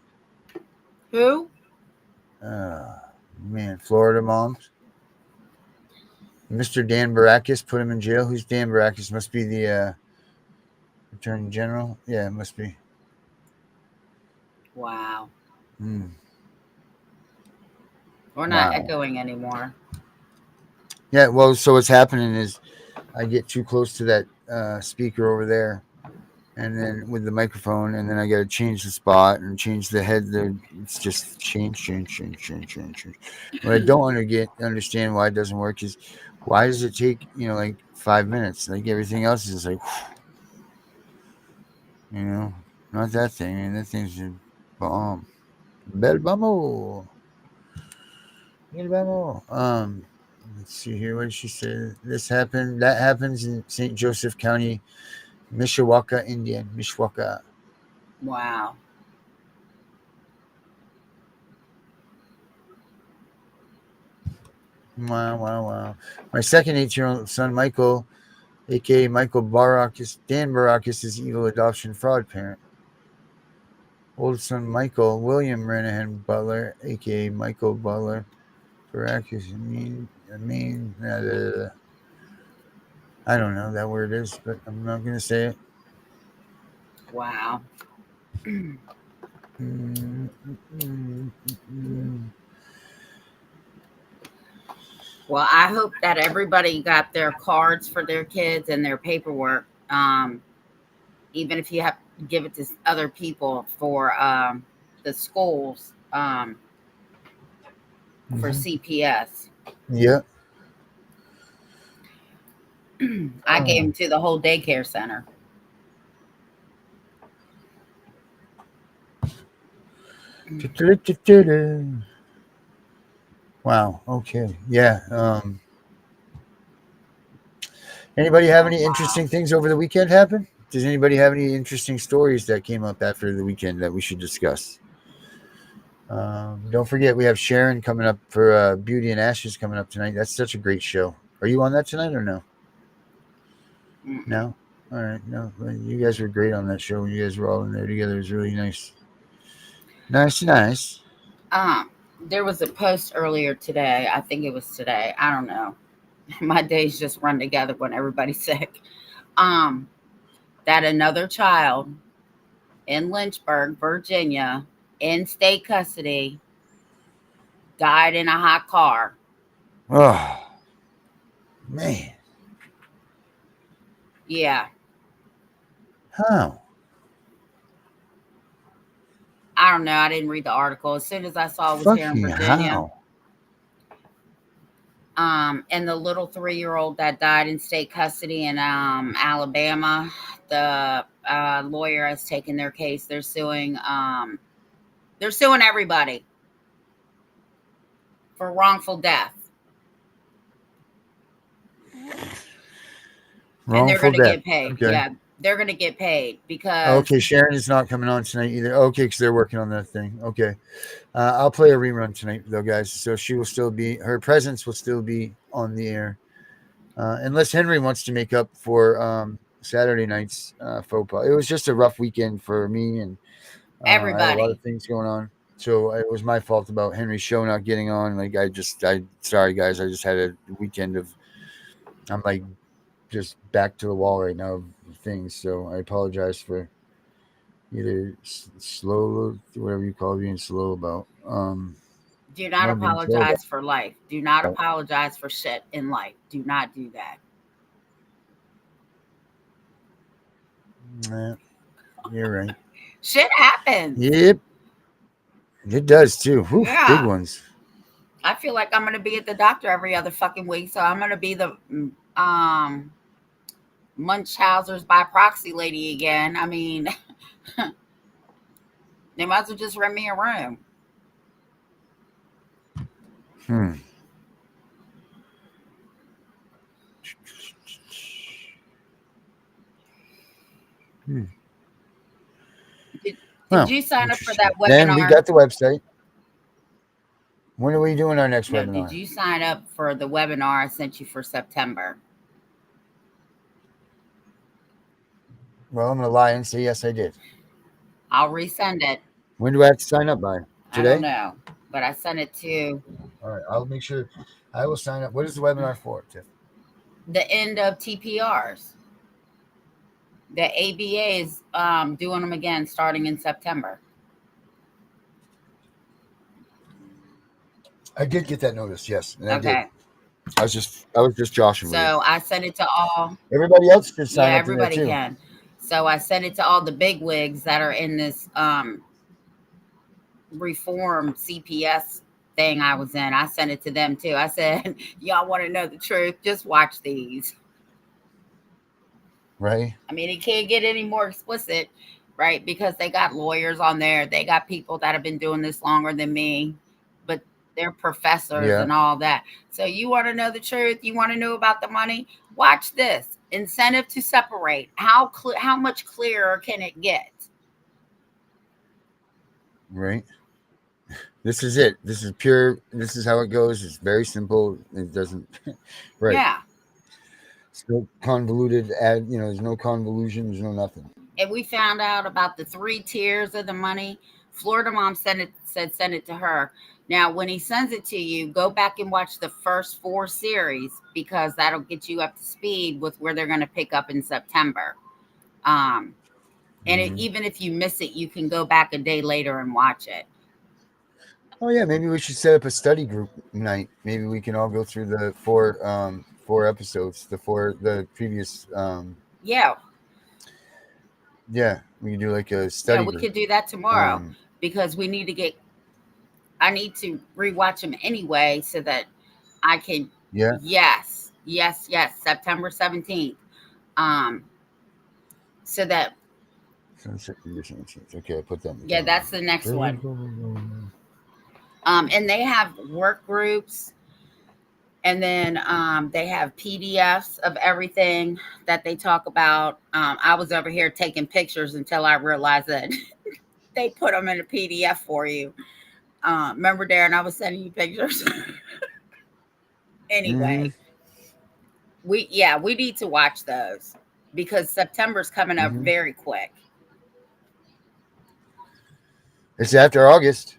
Who? man, Florida moms. Mr. Dan Barakis put him in jail. Who's Dan Barakis? Must be the Attorney General. Yeah, it must be. Wow. Hmm. We're not Wow. echoing anymore. Yeah, well, so what's happening is I get too close to that speaker over there, and then with the microphone, and then I got to change the spot and change the head. It's just change. What I don't understand why it doesn't work is why does it take like 5 minutes? Like everything else is like, not that thing. And that thing's a bomb. Bel bamo. Bel bamo. Let's see here. What did she say? This happened. That happens in St. Joseph County, Mishawaka, Indian. Mishawaka. Wow. Wow. My second 8-year-old son, Michael, a.k.a. Michael Barakis, Dan Barakis' evil adoption fraud parent. Oldest son, Michael, William Ranahan Butler, a.k.a. Michael Butler, Barakis. I don't know that word is, but I'm not going to say it. Wow. Well, I hope that everybody got their cards for their kids and their paperwork. Even if you have to give it to other people for the schools for CPS. Yeah. I gave them to the whole daycare center. Wow. Okay. Yeah. Anybody have any interesting things over the weekend happen? Does anybody have any interesting stories that came up after the weekend that we should discuss? Don't forget, we have Sharon coming up for Beauty and Ashes coming up tonight. That's such a great show. Are you on that tonight or no? No? All right. No. You guys were great on that show when you guys were all in there together. It was really nice. Nice. There was a post earlier today. I think it was today. I don't know. My days just run together when everybody's sick. That another child in Lynchburg, Virginia, in state custody, died in a hot car. Oh, man. Yeah. How? I don't know. I didn't read the article. As soon as I saw it was here in Fucking Virginia. how? And the little 3-year-old that died in state custody in Alabama, the lawyer has taken their case. They're suing everybody for wrongful death. And they're going to get paid. Okay. Yeah, they're going to get paid because. Okay, Sharon is not coming on tonight either. Okay, because they're working on that thing. Okay. I'll play a rerun tonight, though, guys. So her presence will still be on the air. Unless Henry wants to make up for Saturday night's faux pas. It was just a rough weekend for me, and I had a lot Everybody. of things going on. So it was my fault about Henry's show not getting on. Like, sorry, guys. I just had a weekend I'm like just back to the wall right now of things. So I apologize for either slow, whatever you call being slow about. Do not No, being slow apologize for life. Do not apologize for shit in life. Do not do that. about. You're right. Shit happens. Yep. It does too. Whew, Yeah. Big ones. I feel like I'm going to be at the doctor every other fucking week. So I'm going to be the Munchausen's by proxy lady again. I mean, They might as well just rent me a room. Hmm. Hmm. Did, did Well, you sign up for interesting. that Then we webinar? got the website. When are we doing our next No, did webinar? you sign up for the webinar I sent you for September? Well, I'm going to lie and say yes, I did. I'll resend it. When do I have to sign up by? I don't Today? know, but I sent it to All right. I'll make sure I will sign up. What is the webinar for, Tiff? the end of TPRs. The ABA is doing them again starting in September. I did get that notice, yes, and I did. Okay. I was just joshing with you. So I sent it to all. Everybody else should sign Yeah, up to that everybody too. can. So I sent it to all the big wigs that are in this reform CPS thing I was in. I sent it to them too. I said, y'all want to know the truth? Just watch these. Right? I mean, it can't get any more explicit, right? Because they got lawyers on there. They got people that have been doing this longer than me, but they're professors Yeah. and all that. So you want to know the truth? You want to know about the money? Watch this. Incentive to separate. How much clearer can it get? Right. This is it. This is pure. This is how it goes. It's very simple. It doesn't. Right. Yeah. It's no convoluted. There's no convolution. There's no nothing. And we found out about the 3 tiers of the money. Florida mom said send it to her. Now, when he sends it to you, go back and watch the first 4 series because that'll get you up to speed with where they're going to pick up in September. Um, and even if you miss it, you can go back a day later and watch it. Oh yeah, maybe we should set up a study group night. Maybe we can all go through the four episodes, the previous Yeah, yeah, we can do like a yeah, study we group. could do that tomorrow because we need to get. I need to rewatch them anyway so that I can. Yeah. Yes, yes, yes. September 17th. Um, so that Sunset conditions. Okay, I put that in the yeah, that's calendar. the next one. And they have work groups, and then they have PDFs of everything that they talk about. I was over here taking pictures until I realized that they put them in a PDF for you. Remember, Darren, I was sending you pictures. Mm-hmm. Anyway, we need to watch those because September's coming up Mm-hmm. very quick. It's after August.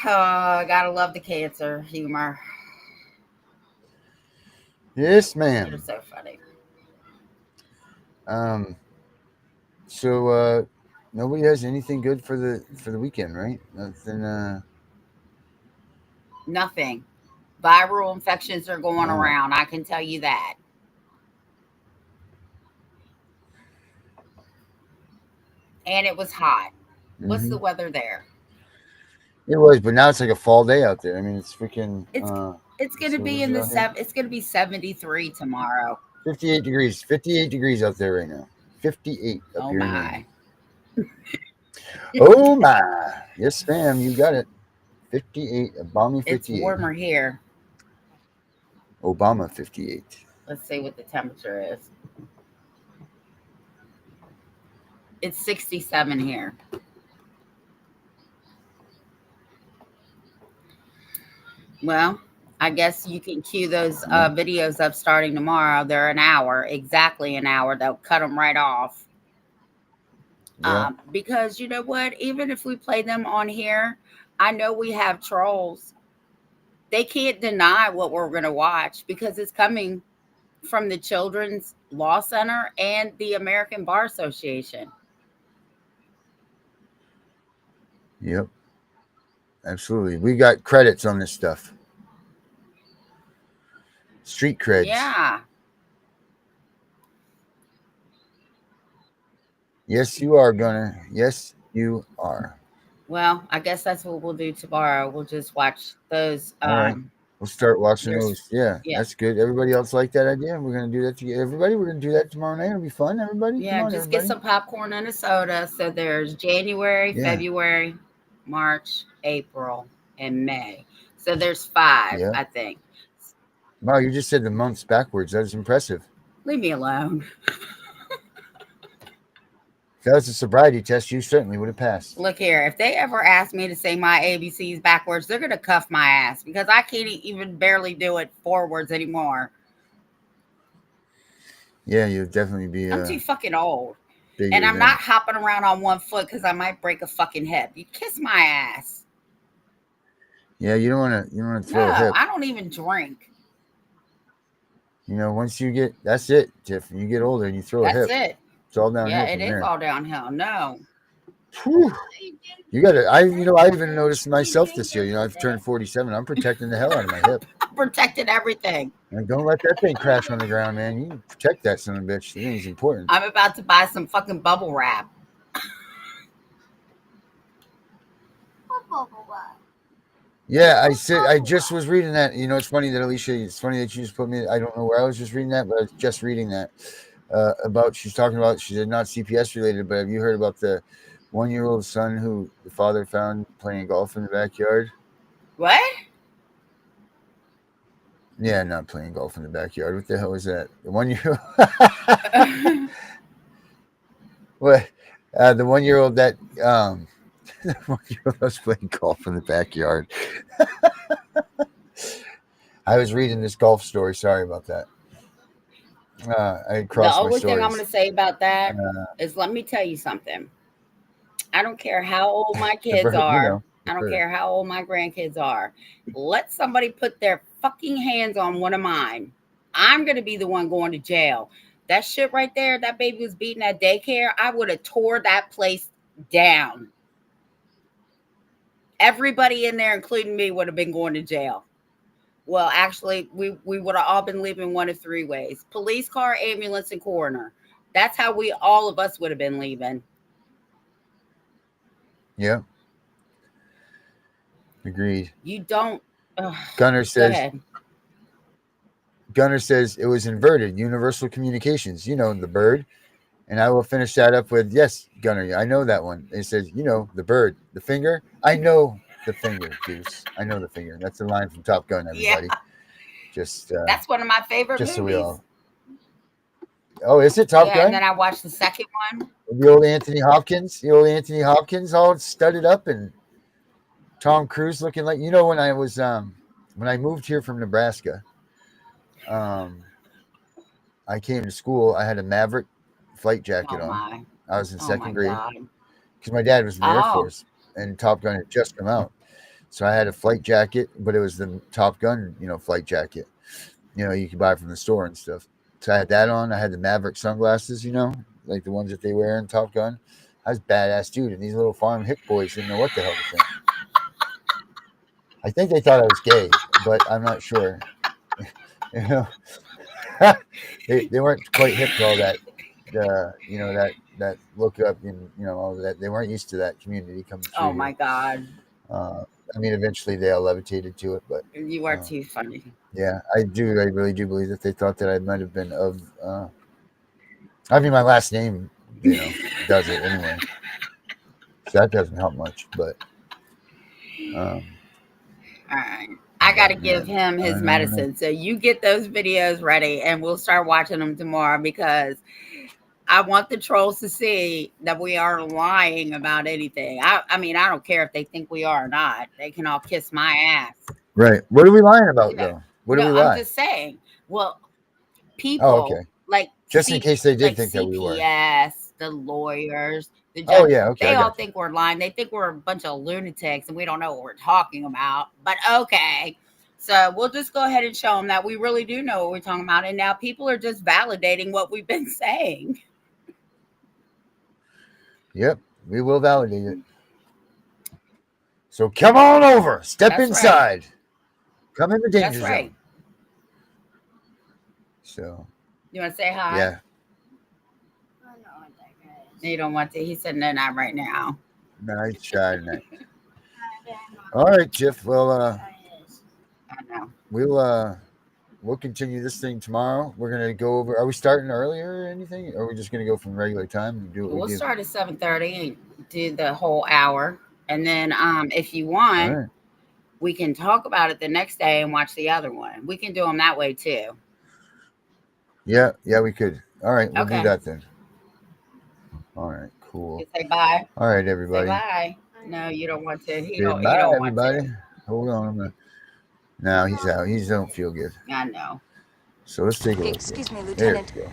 Oh, gotta love the cancer humor. Yes, They're ma'am. so funny. Um. So nobody has anything good for the weekend, right? Nothing. Nothing. Viral infections are going All right. around. I can tell you that. And it was hot. What's Mm-hmm. the weather there? It was, but now it's like a fall day out there. I mean, it's freaking. It's it's going Let's to see, what be is in it the out here? It's going to be 73 tomorrow. 58 degrees. 58 degrees out there right now. 58 up Oh here in Maine. my. Oh my! Yes, ma'am. You got it. 58. Obama It's 58. warmer here. Obama 58. Let's see what the temperature is. It's 67 here. Well, I guess you can cue those Yeah. videos up starting tomorrow. They're an hour, exactly an hour. They'll cut them right off. Yeah. Because you know what? Even if we play them on here, I know we have trolls. They can't deny what we're going to watch because it's coming from the Children's Law Center and the American Bar Association. Yep. Absolutely. We got credits on this stuff. Street creds. Yeah. Yes, you are, Gunner. Yes, you are. Well, I guess that's what we'll do tomorrow. We'll just watch those All right. We'll start watching There's- those. Yeah, yeah. that's good. Everybody else like that idea? We're gonna do that together. Everybody, we're gonna do that tomorrow night. It'll be fun. Everybody, Yeah, come on, just everybody. get some popcorn and a soda. So there's January, Yeah. February, March, April, and May. So there's 5, Yeah. I think. Wow, you just said the months backwards. That was impressive. Leave me alone. If that was a sobriety test, you certainly would have passed. Look here, if they ever ask me to say my ABCs backwards, they're gonna cuff my ass because I can't even barely do it forwards anymore. Yeah, you'd definitely be. I'm too fucking old. Big And I'm event. not hopping around on one foot because I might break a fucking hip. You kiss my ass. Yeah, you don't want to. You don't want to throw No, a hip. I don't even drink. You know, once you get, that's it, Tiff. You get older and you throw That's a hip. it. It's all downhill Yeah, from it is there. all downhill. No. Whew. You got to. I even noticed myself this year. I've turned 47. I'm protecting the hell out of my hip. I'm protecting everything. And don't let that thing crash on the ground, man. You protect that son of a bitch. The thing's important. I'm about to buy some fucking bubble wrap. Yeah, I just was reading that. It's funny that Alicia. It's funny that you just put me. I don't know where I was just reading that, but I was just reading that about. She's talking about. She said not CPS related, but have you heard about the 1-year-old son who the father found playing golf in the backyard? What? Yeah, not playing golf in the backyard. What the hell is that? The 1-year-old. What? The 1-year-old that the 1-year-old was playing golf in the backyard. I was reading this golf story. Sorry about that. I crossed The my only thing I'm stories. going to say about that is let me tell you something. I don't care how old my kids are. I don't care how old my grandkids are. Let somebody put their fucking hands on one of mine. I'm going to be the one going to jail. That shit right there, that baby was beaten at daycare. I would have tore that place down. Everybody in there, including me, would have been going to jail. Well, actually, we would have all been leaving one of 3 ways. Police car, ambulance, and coroner. That's how all of us would have been leaving. Yeah. Agreed. You don't. Gunner Go says. ahead. Gunner says it was inverted. Universal communications. The bird. And I will finish that up with, yes, Gunner, I know that one. It says, the bird, the finger. I know the finger, Goose. I know the finger. That's the line from Top Gun, everybody. Yeah. Just that's one of my favorite just movies. So we all. Oh, is it Top Gun? And then I watched the second one. The old Anthony Hopkins, all studded up, and Tom Cruise looking like when I was when I moved here from Nebraska. I came to school. I had a Maverick flight jacket on. I was in second grade because my dad was in the Air Force, and Top Gun had just come out. So I had a flight jacket, but it was the Top Gun, flight jacket. You could buy from the store and stuff. So I had that on. I had the Maverick sunglasses, like the ones that they wear in Top Gun. I was a badass dude, and these little farm hick boys didn't know what the hell to think. I think they thought I was gay, but I'm not sure. They weren't quite hip to all that. That look up and all that. They weren't used to that community coming through. Oh my God. Eventually they all levitated to it, but you are too funny. Yeah, I really do believe that they thought that I might have been of. My last name, does it anyway, so that doesn't help much. But all right, I got to give him his medicine. So you get those videos ready, and we'll start watching them tomorrow because I want the trolls to see that we aren't lying about anything. I don't care if they think we are or not. They can all kiss my ass. Right. What are we lying about, though? What are we lying? I'm just saying. Well, people like just in case they did think CPS, that we were. the lawyers, the judge, okay. They all think we're lying. They think we're a bunch of lunatics and we don't know what we're talking about. But okay. So we'll just go ahead and show them that we really do know what we're talking about. And now people are just validating what we've been saying. Yep, we will validate it. So come on over. Step inside. Right. Come in the danger zone. Right. So. You want to say hi? Yeah. I don't know what that is. You don't want to. He's sitting there not right now. Nice try tonight. All right, Tiff. Well, I know. we'll continue this thing tomorrow. We're gonna go over. Are we starting earlier or anything? Or are we just gonna go from regular time and do what We'll we do? start at 7:30 and do the whole hour, and then if you All want, right. we can talk about it the next day and watch the other one. We can do them that way too. Yeah, we could. All right, we'll do Okay. that then. All right, cool. You say bye. All right, Say everybody. bye. No, you don't want to. He Goodbye, don't want everybody. to. Hold on. No, he's out. He don't feel good. I know. So let's take a look. Excuse me, There Lieutenant. we go.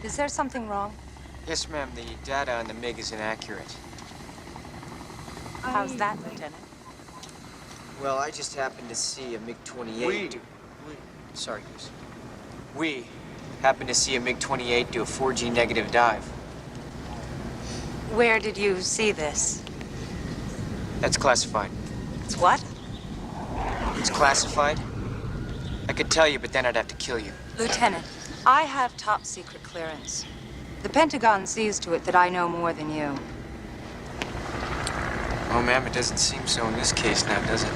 Is there something wrong? Yes, ma'am. The data on the MiG is inaccurate. How's that, Lieutenant? Well, I just happened to see a MiG-28 Sorry, Goose. We happened to see a MiG-28 do a 4G negative dive. Where did you see this? That's classified. It's what? It's classified? I could tell you, but then I'd have to kill you. Lieutenant, I have top secret clearance. The Pentagon sees to it that I know more than you. Oh, ma'am, it doesn't seem so in this case now, does it?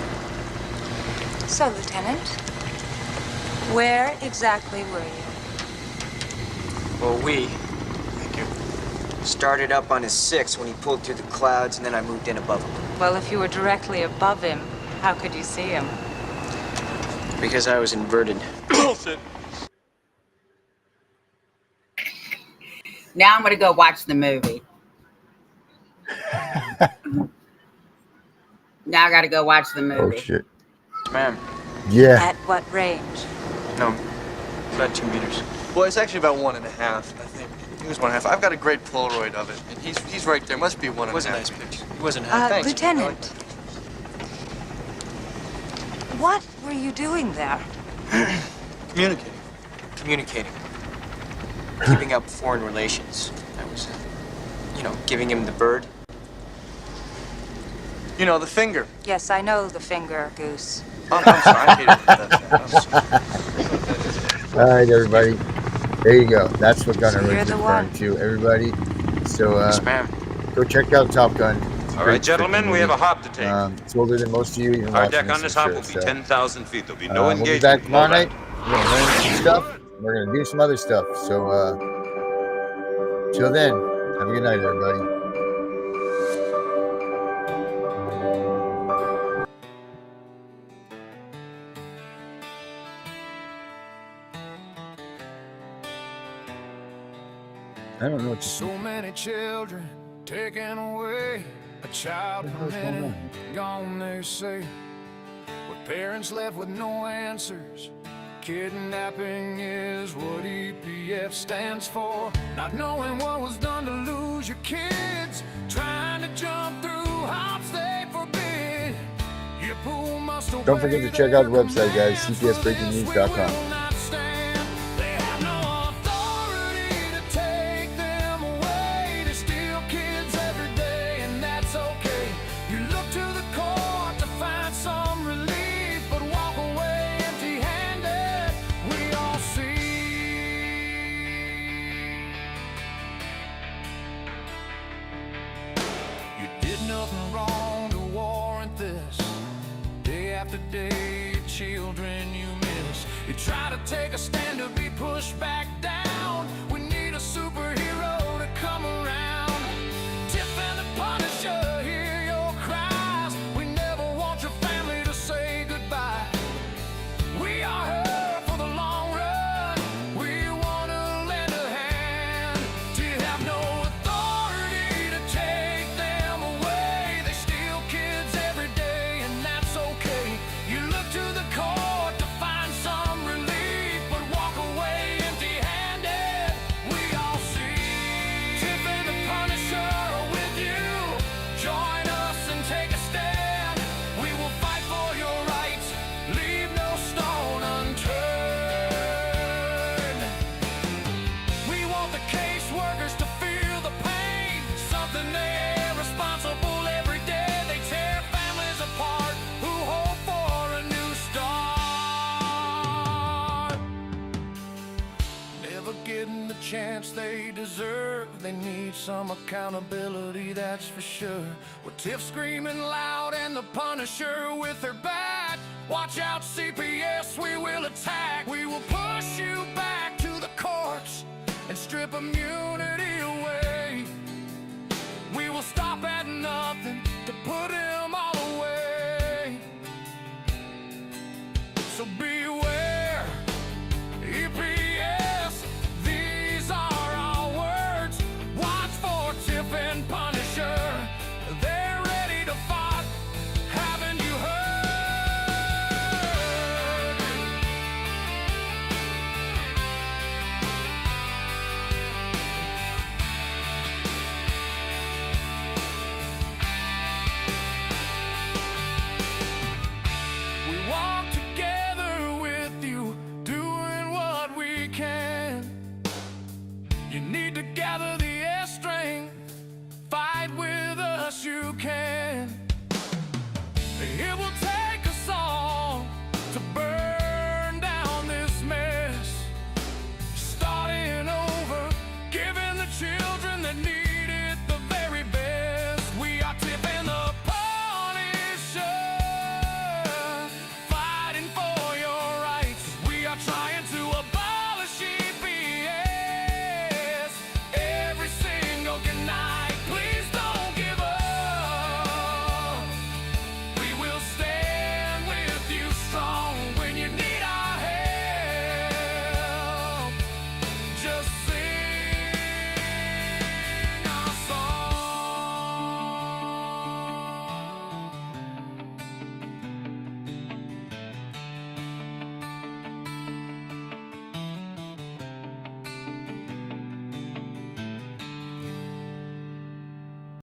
So, Lieutenant, where exactly were you? Well, we started up on his 6 when he pulled through the clouds, and then I moved in above him. Well, if you were directly above him, how could you see him? Because I was inverted. Now I'm going to go watch the movie. Now I got to go watch the Oh movie. shit. Ma'am, Yeah. At what range? no, about 2 meters. Well, it's actually about 1.5, I think. It was 1.5. I've got a great Polaroid of it, and he's right there. Must be 1.5. It was a nice picture. It wasn't thanks. Lieutenant, what were you doing there? Communicating. Communicating. Keeping up foreign relations. I was, giving him the bird. You know, the finger. Yes, I know the finger, Goose. I'm sorry. I hate it. I'm sorry. All right, everybody. There you go. That's what Gunner So was you're the referring one. to. Everybody. So Yes, ma'am. go check out Top Gun. It's a All great right, gentlemen, freaking we have a movie. hop to take. It's older than most of you. Even Our watching deck on this hop I'm will sure, be so. 10,000 feet. There'll be no We'll be engagement. back tomorrow no night. land. We're gonna learn some stuff. We're gonna do some other stuff. So till then, have a good night, everybody. I don't know what to say. So many children taken away, a child per minute gone, they say. With parents left with no answers. Kidnapping is what EPF stands for. Not knowing what was done to lose your kids, trying to jump through hops they forbid. Your pool must Don't forget to check out the website, guys, cpsbreakingnews.com. Day, children you miss. You try to take a stand to be pushed back down. We need a superhero to come around. Tiff and the Punisher, hear your cries. We never want your family to say goodbye. We are here for the long run. We want to lend a hand. Do you have no authority to take them away? They steal kids every day, and that's okay. You look to the court to find some relief, but walk away empty-handed. We all see Tiff and the Punisher are with you. Join us and take a stand. We will fight for your rights. Leave no stone unturned. We want the caseworkers to feel the pain. Something they're responsible every day. They tear families apart who hope for a new start. Never getting the chance they deserve. They need some accountability, that's for sure. With Tiff screaming loud and the Punisher with her bat. Watch out, CPS. attack. We will push you back to the courts and strip immunity away. We will stop at nothing to put him all away. So be